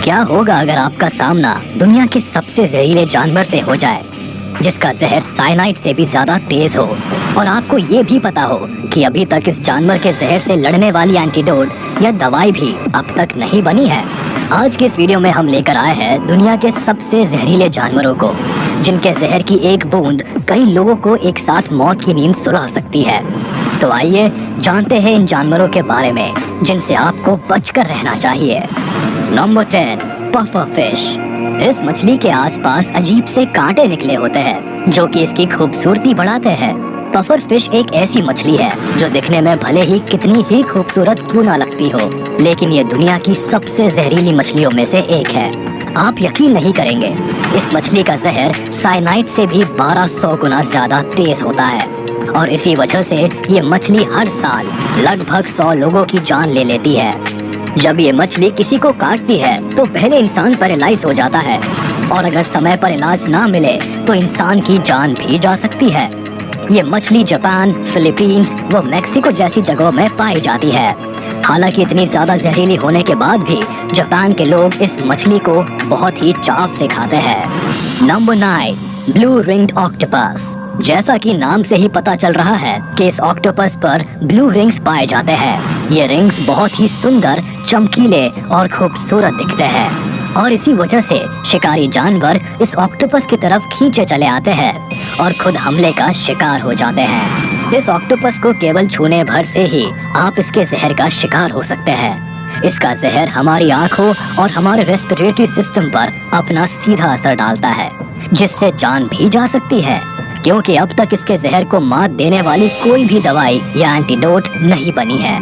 क्या होगा अगर आपका सामना दुनिया के सबसे जहरीले जानवर से हो जाए, जिसका जहर साइनाइड से भी ज्यादा तेज हो, और आपको ये भी पता हो कि अभी तक इस जानवर के जहर से लड़ने वाली एंटीडोट या दवाई भी अब तक नहीं बनी है। आज के इस वीडियो में हम लेकर आए हैं दुनिया के सबसे जहरीले जानवरों को, जिनके जहर की एक बूंद कई लोगों को एक साथ मौत की नींद सुला सकती है। तो आइए जानते हैं इन जानवरों के बारे में जिनसे आपको बचकर रहना चाहिए। Number 10, puffer fish. इस मछली के आसपास अजीब से कांटे निकले होते हैं जो कि इसकी खूबसूरती बढ़ाते हैं। पफर फिश एक ऐसी मछली है जो दिखने में भले ही कितनी ही खूबसूरत क्यों ना लगती हो, लेकिन ये दुनिया की सबसे जहरीली मछलियों में से एक है। आप यकीन नहीं करेंगे, इस मछली का जहर साइनाइड से भी 1200 गुना ज्यादा तेज होता है, और इसी वजह से ये मछली हर साल लगभग 100 लोगों की जान ले लेती है। जब ये मछली किसी को काटती है तो पहले इंसान पैरालाइज हो जाता है, और अगर समय पर इलाज ना मिले तो इंसान की जान भी जा सकती है। ये मछली जापान, फिलीपींस व मेक्सिको जैसी जगहों में पाई जाती है। हालांकि इतनी ज्यादा जहरीली होने के बाद भी जापान के लोग इस मछली को बहुत ही चाव से खाते हैं। Number 9, blue ringed octopus. जैसा कि नाम से ही पता चल रहा है कि इस ऑक्टोपस पर ब्लू रिंग्स पाए जाते हैं। ये रिंग्स बहुत ही सुंदर, चमकीले और खूबसूरत दिखते हैं, और इसी वजह से शिकारी जानवर इस ऑक्टोपस की तरफ खींचे चले आते हैं और खुद हमले का शिकार हो जाते हैं। इस ऑक्टोपस को केवल छूने भर से ही आप इसके जहर का शिकार हो सकते हैं। इसका जहर हमारी आंखों और हमारे रेस्पिरेटरी सिस्टम पर अपना सीधा असर डालता है, जिससे जान भी जा सकती है, क्योंकि अब तक इसके जहर को मात देने वाली कोई भी दवाई या एंटीडोट नहीं बनी है।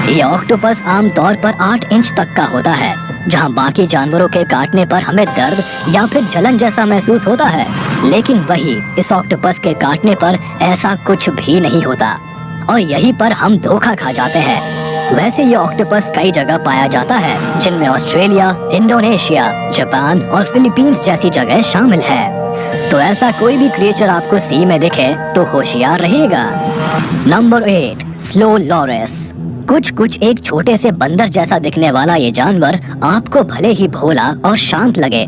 यह ऑक्टोपस आमतौर पर 8 इंच तक का होता है, जहां बाकी जानवरों के काटने पर हमें दर्द या फिर जलन जैसा महसूस होता है, लेकिन वही इस ऑक्टोपस के काटने पर ऐसा कुछ भी नहीं होता, और यहीं पर हम धोखा खा जाते हैं। वैसे ये ऑक्टोपस कई जगह पाया जाता है, जिनमें ऑस्ट्रेलिया, इंडोनेशिया, जापान और फिलीपींस जैसी जगह शामिल है। तो ऐसा कोई भी क्रिएचर आपको सी में दिखे तो होशियार रहेगा। Number 8, slow Laureus. कुछ एक छोटे से बंदर जैसा दिखने वाला ये जानवर आपको भले ही भोला और शांत लगे,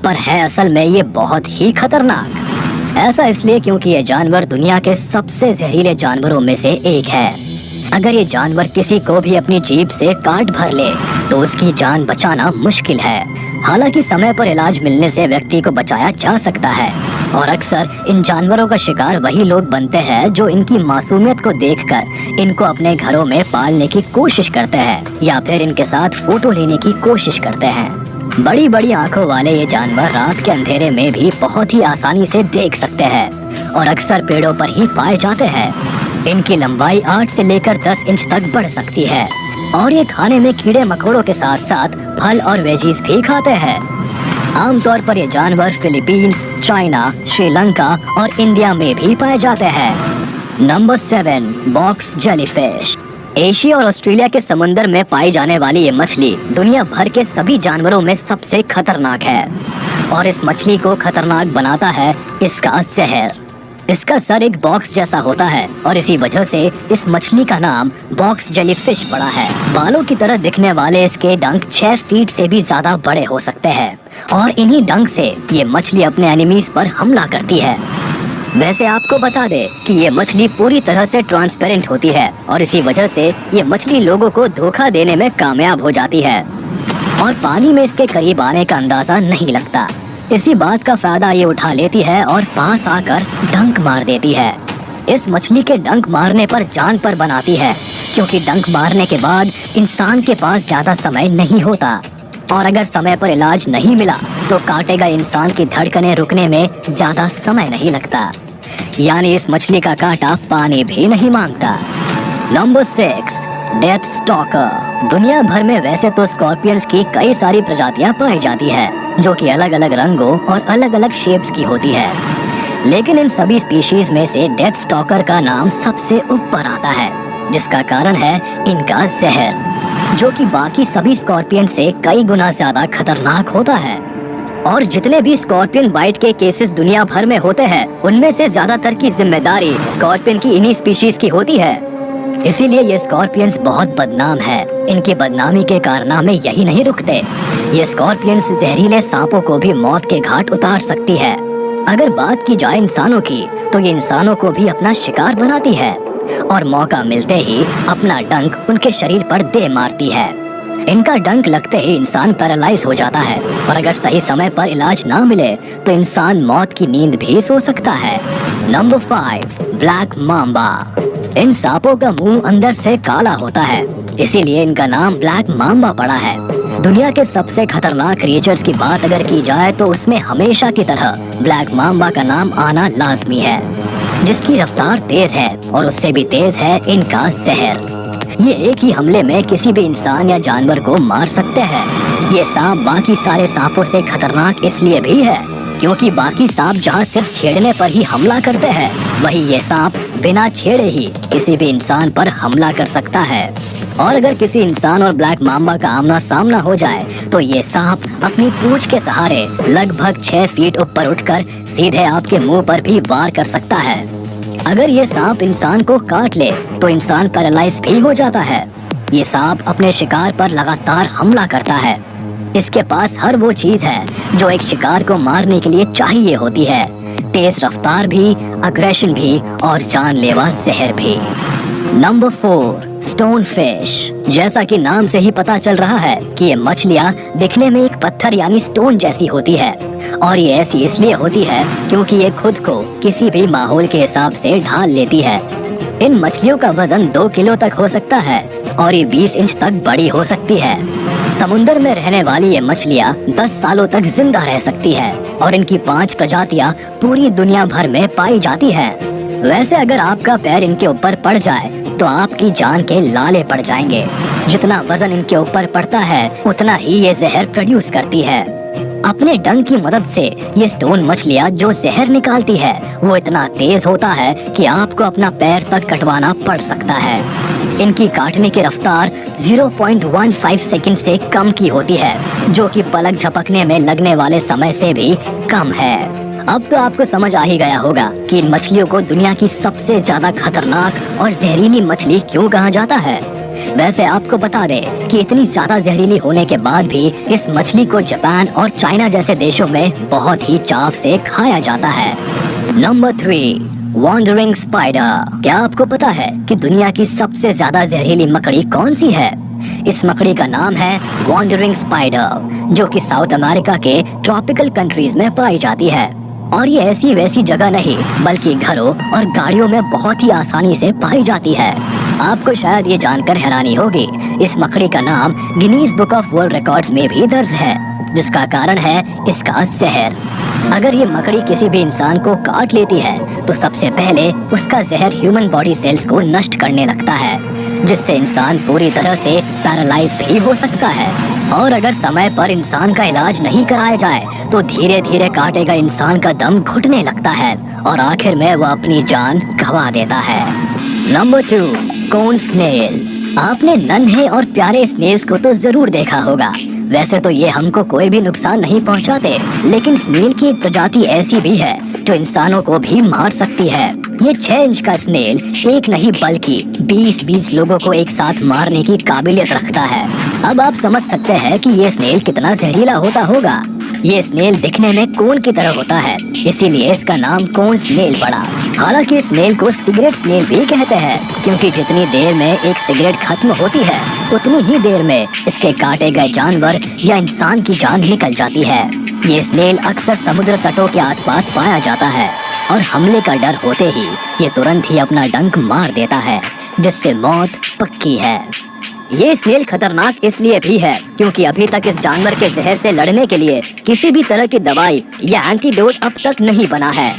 पर है असल में ये बहुत ही खतरनाक। ऐसा इसलिए क्योंकि ये जानवर दुनिया के सबसे जहरीले जानवरों में से एक है। अगर ये जानवर किसी को भी अपनी जीभ से काट भर ले तो उसकी जान बचाना मुश्किल है। हालांकि समय पर इलाज मिलने से व्यक्ति को बचाया जा सकता है, और अक्सर इन जानवरों का शिकार वही लोग बनते हैं जो इनकी मासूमियत को देखकर इनको अपने घरों में पालने की कोशिश करते हैं, या फिर इनके साथ फोटो लेने की कोशिश करते हैं। बड़ी बड़ी आंखों वाले ये जानवर रात के अंधेरे में भी बहुत ही आसानी से देख सकते हैं, और अक्सर पेड़ों पर ही पाए जाते हैं। इनकी लंबाई 8 से लेकर 10 इंच तक बढ़ सकती है, और ये खाने में कीड़े मकोड़ों के साथ साथ फल और वेजीज भी खाते हैं। आमतौर पर ये जानवर फिलीपींस, चाइना, श्रीलंका और इंडिया में भी पाए जाते हैं। Number 7, box jellyfish. एशिया और ऑस्ट्रेलिया के समुद्र में पाई जाने वाली ये मछली दुनिया भर के सभी जानवरों में सबसे खतरनाक है, और इस मछली को खतरनाक बनाता है इसका जहर। इसका सर एक बॉक्स जैसा होता है, और इसी वजह से इस मछली का नाम बॉक्स जेलीफिश पड़ा है। बालों की तरह दिखने वाले इसके डंक 6 फीट से भी ज्यादा बड़े हो सकते हैं, और इन्हीं डंक से ये मछली अपने एनिमीज पर हमला करती है। वैसे आपको बता दे कि ये मछली पूरी तरह से ट्रांसपेरेंट होती है, और इसी वजह से ये मछली लोगों को धोखा देने में कामयाब हो जाती है, और पानी में इसके करीब आने का अंदाजा नहीं लगता। इसी बात का फायदा ये उठा लेती है और पास आकर डंक मार देती है। इस मछली के डंक मारने पर जान पर बनाती है, क्योंकि डंक मारने के बाद इंसान के पास ज्यादा समय नहीं होता, और अगर समय पर इलाज नहीं मिला तो काटे गए इंसान की धड़कनें रुकने में ज्यादा समय नहीं लगता। यानी इस मछली का कांटा पानी भी नहीं मांगता। Number 6, death stalker. दुनिया भर में वैसे तो स्कॉर्पियंस की कई सारी प्रजातियां पाई जाती है, जो कि अलग अलग रंगों और अलग अलग शेप्स की होती है, लेकिन इन सभी स्पीशीज में से डेथ स्टॉकर का नाम सबसे ऊपर आता है, जिसका कारण है इनका जहर, जो कि बाकी सभी स्कॉर्पियन से कई गुना ज्यादा खतरनाक होता है। और जितने भी स्कॉर्पियन बाइट के केसेस दुनिया भर में होते हैं, उनमें से ज्यादातर की जिम्मेदारी स्कॉर्पियन की इन्हीं स्पीशीज की होती है। इसीलिए ये स्कॉर्पियंस बहुत बदनाम है। इनकी बदनामी के कारनामे यही नहीं रुकते। ये स्कॉर्पियंस जहरीले सांपों को भी मौत के घाट उतार सकती है। अगर बात की जाए इंसानों की, तो ये इंसानों को भी अपना शिकार बनाती है और मौका मिलते ही अपना डंक उनके शरीर पर दे मारती है। इनका डंक लगते ही इंसान पैरालाइज हो जाता है और अगर सही समय पर इलाज ना मिले तो इंसान मौत की नींद भी सो सकता है। Number 5, black mamba. इन सांपों का मुंह अंदर से काला होता है, इसीलिए इनका नाम ब्लैक माम्बा पड़ा है। दुनिया के सबसे खतरनाक क्रिएचर्स की बात अगर की जाए तो उसमें हमेशा की तरह ब्लैक माम्बा का नाम आना लाजमी है, जिसकी रफ्तार तेज है और उससे भी तेज है इनका जहर। ये एक ही हमले में किसी भी इंसान या जानवर को मार सकते हैं। ये सांप बाकी सारे सांपों से खतरनाक इसलिए भी है क्योंकि बाकी सांप जहाँ सिर्फ छेड़ने पर ही हमला करते हैं, वही ये सांप बिना छेड़े ही किसी भी इंसान पर हमला कर सकता है। और अगर किसी इंसान और ब्लैक माम्बा का आमना सामना हो जाए तो ये सांप अपनी पूंछ के सहारे लगभग 6 फीट ऊपर उठकर सीधे आपके मुंह पर भी वार कर सकता है। अगर ये सांप इंसान को काट ले तो इंसान पैरालाइज भी हो जाता है। ये सांप अपने शिकार पर लगातार हमला करता है। इसके पास हर वो चीज है जो एक शिकार को मारने के लिए चाहिए होती है, तेज रफ्तार भी, अग्रेशन भी और जानलेवा जहर भी। Number 4, stone fish. जैसा कि नाम से ही पता चल रहा है कि ये मछलियाँ दिखने में एक पत्थर यानी स्टोन जैसी होती है और ये ऐसी इसलिए होती है क्योंकि ये खुद को किसी भी माहौल के हिसाब से ढाल लेती है। इन मछलियों का वजन 2 किलो तक हो सकता है और ये 20 इंच तक बड़ी हो सकती है। समुंदर में रहने वाली ये मछलियाँ 10 सालों तक जिंदा रह सकती है और इनकी 5 प्रजातियाँ पूरी दुनिया भर में पाई जाती है। वैसे अगर आपका पैर इनके ऊपर पड़ जाए तो आपकी जान के लाले पड़ जाएंगे। जितना वजन इनके ऊपर पड़ता है उतना ही ये जहर प्रोड्यूस करती है। अपने डंक की मदद से ये स्टोन मछलियाँ जो जहर निकालती है वो इतना तेज होता है कि आपको अपना पैर तक कटवाना पड़ सकता है। इनकी काटने की रफ्तार 0.15 सेकंड से कम की होती है, जो कि पलक झपकने में लगने वाले समय से भी कम है। अब तो आपको समझ आ ही गया होगा कि इन मछलियों को दुनिया की सबसे ज्यादा खतरनाक और जहरीली मछली क्यों कहा जाता है। वैसे आपको बता दें कि इतनी ज्यादा जहरीली होने के बाद भी इस मछली को जापान और चाइना जैसे देशों में बहुत ही चाव से खाया जाता है। Number 3, wandering spider. क्या आपको पता है कि दुनिया की सबसे ज्यादा जहरीली मकड़ी कौन सी है? इस मकड़ी का नाम है वॉन्डरिंग स्पाइडर, जो कि साउथ अमेरिका के ट्रॉपिकल कंट्रीज में पाई जाती है। और ये ऐसी वैसी जगह नहीं बल्कि घरों और गाड़ियों में बहुत ही आसानी से पाई जाती है। आपको शायद ये जानकर हैरानी होगी, इस मकड़ी का नाम Guinness book of world records में भी दर्ज है, जिसका कारण है इसका जहर। अगर ये मकड़ी किसी भी इंसान को काट लेती है तो सबसे पहले उसका जहर ह्यूमन बॉडी सेल्स को नष्ट करने लगता है, जिससे इंसान पूरी तरह से पैरालाइज भी हो सकता है। और अगर समय पर इंसान का इलाज नहीं कराया जाए तो धीरे धीरे काटेगा इंसान का दम घुटने लगता है और आखिर में वह अपनी जान गंवा देता है। नंबर 2, कोन स्नेल। आपने नन्हे और प्यारे स्नेल्स को तो जरूर देखा होगा। वैसे तो ये हमको कोई भी नुकसान नहीं पहुंचाते, लेकिन स्नेल की एक प्रजाति ऐसी भी है जो इंसानों को भी मार सकती है। ये 6 इंच का स्नेल एक नहीं बल्कि 20 लोगों को एक साथ मारने की काबिलियत रखता है। अब आप समझ सकते हैं कि ये स्नेल कितना जहरीला होता होगा। ये स्नेल दिखने में कोन की तरह होता है, इसीलिए इसका नाम कोन स्नेल पड़ा। हालांकि स्नेल को सिगरेट स्नेल भी कहते हैं, क्योंकि जितनी देर में एक सिगरेट खत्म होती है उतनी ही देर में इसके काटे गए जानवर या इंसान की जान निकल जाती है। ये स्नेल अक्सर समुद्र तटों के आसपास पाया जाता है और हमले का डर होते ही ये तुरंत ही अपना डंक मार देता है, जिससे मौत पक्की है। ये स्नेल खतरनाक इसलिए भी है क्योंकि अभी तक इस जानवर के जहर से लड़ने के लिए किसी भी तरह की दवाई या एंटीडोट अब तक नहीं बना है।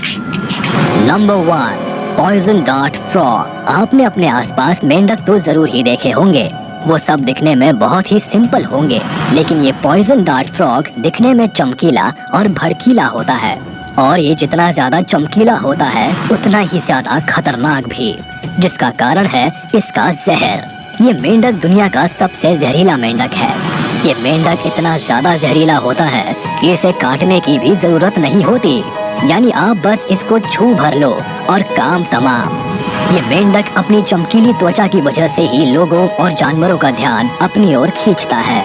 Number 1, poison dart frog. आपने अपने आसपास मेंढक तो जरूर ही देखे होंगे। वो सब दिखने में बहुत ही सिंपल होंगे, लेकिन ये पॉइजन डार्ट फ्रॉग दिखने में चमकीला और भड़कीला होता है। और ये जितना ज्यादा चमकीला होता है उतना ही ज्यादा खतरनाक भी, जिसका कारण है इसका जहर। ये मेंढक दुनिया का सबसे जहरीला मेंढक है। ये मेंढक इतना ज्यादा जहरीला होता है कि इसे काटने की भी जरूरत नहीं होती, यानी आप बस इसको छू भर लो और काम तमाम। ये मेंढक अपनी चमकीली त्वचा की वजह से ही लोगों और जानवरों का ध्यान अपनी ओर खींचता है,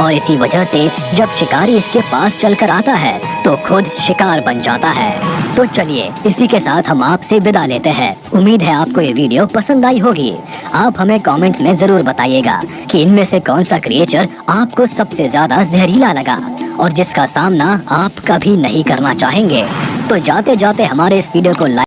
और इसी वजह से जब शिकारी इसके पास चलकर आता है तो खुद शिकार बन जाता है। तो चलिए इसी के साथ हम आपसे विदा लेते हैं। उम्मीद है आपको ये वीडियो पसंद आई होगी। आप हमें कमेंट्स में जरूर बताइएगा कि इनमें से कौन सा क्रिएचर आपको सबसे ज्यादा जहरीला लगा और जिसका सामना आप कभी नहीं करना चाहेंगे। तो जाते जाते हमारे इस वीडियो को लाइक